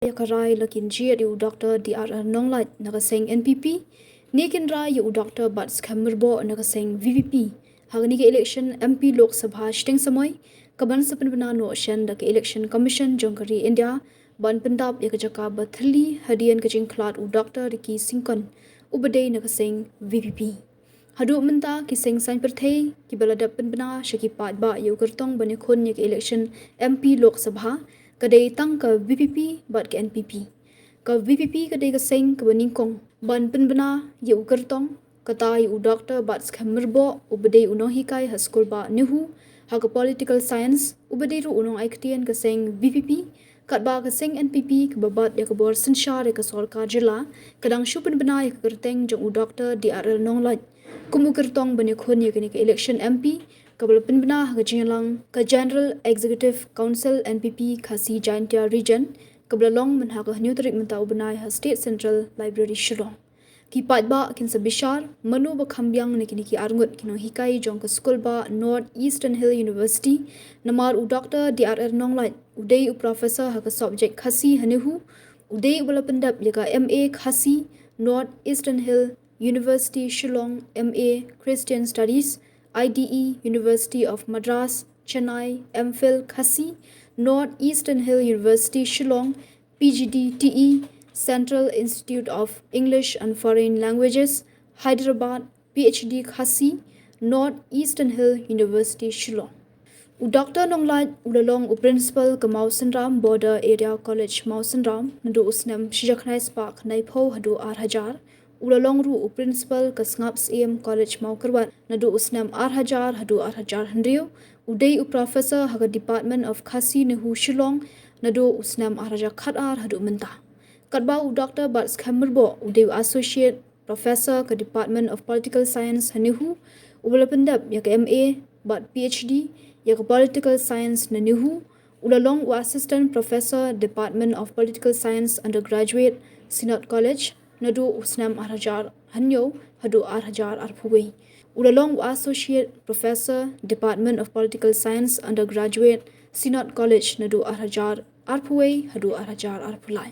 Yakarai lakin jia yu Dr. DR Nonglait nakaseng NPP, Nikin Rai yu Dr. Bats Kamirbo nakaseng VVP, Hagni ke election MP Lok Sabha Shting Samoy, Kaban Sapan no Shen ke election commission Jongngi India, Ban Pendap Yakajaka Bathli Hadian Kajing Klat u Dr. Riki Singkon, Ubade nakaseng VVP. Hadu menta kiseng sain perthei ki baladap penbena shaki pat ba yu kertong bani khon ke election MP Lok Sabha kadai tang ka VPP bat ke NPP ka VPP kadai ka seng ka bani kong ban penbena yu kertong kata yu doctor bat skhamirbo ubadai unong hikai haskul ba nihu ha ka political science ubadai ru unong aiktian ka seng VPP kat ba ka seng NPP ka babat ya ka bor senshar ka sarkar jila kadang shu penbena ya ka kerteng jong u doctor DRL nonglat kumu kertong bani khon ye ke election MP kabel penbena ka Shillong ka General Executive Council NPP Khasi Jaintia region kabel long men ha ka nyutrik menta ubnai ha State Central Library Shillong ki pat ba kin sabishar manu ba khambyang ne ki Arngut kino hikai jong ka school ba North Eastern Hill University namar u Dr. DRR Nonglait udai u professor ha ka subject Khasi hanehu udai ubala pendap ya ka MA Khasi North Eastern Hill University Shillong MA Christian Studies IDE University of Madras Chennai MPhil Khasi North Eastern Hill University Shillong PGD TE Central Institute of English and Foreign Languages Hyderabad PhD Khasi North Eastern Hill University Shillong u Dr. Nonglait ulalong u principal ka Mausanram Border Area College Mausanram ndu usnam shijakhnai spark naipho hadu 8000 ulalong ru u principal ka Snaps AM College Maukarwat nadu usnam 8000 hadu 8000 handriu udai u professor ha Department of Khasi nehu Shillong nadu usnam 8000 khatar hadu menta katba u Dr. Bats Khamirbo udai associate professor ka Department of Political Science hanehu ubalapendap ya ka MA bat PhD ya ka Political Science nanehu ulalong u assistant professor Department of Political Science undergraduate Synod College nadu usnam 8000 hanyo hadu 8000 arpuwei ulalong associate professor Department of Political Science undergraduate Synod College nadu 8000 arpuwei hadu 8000 arpulai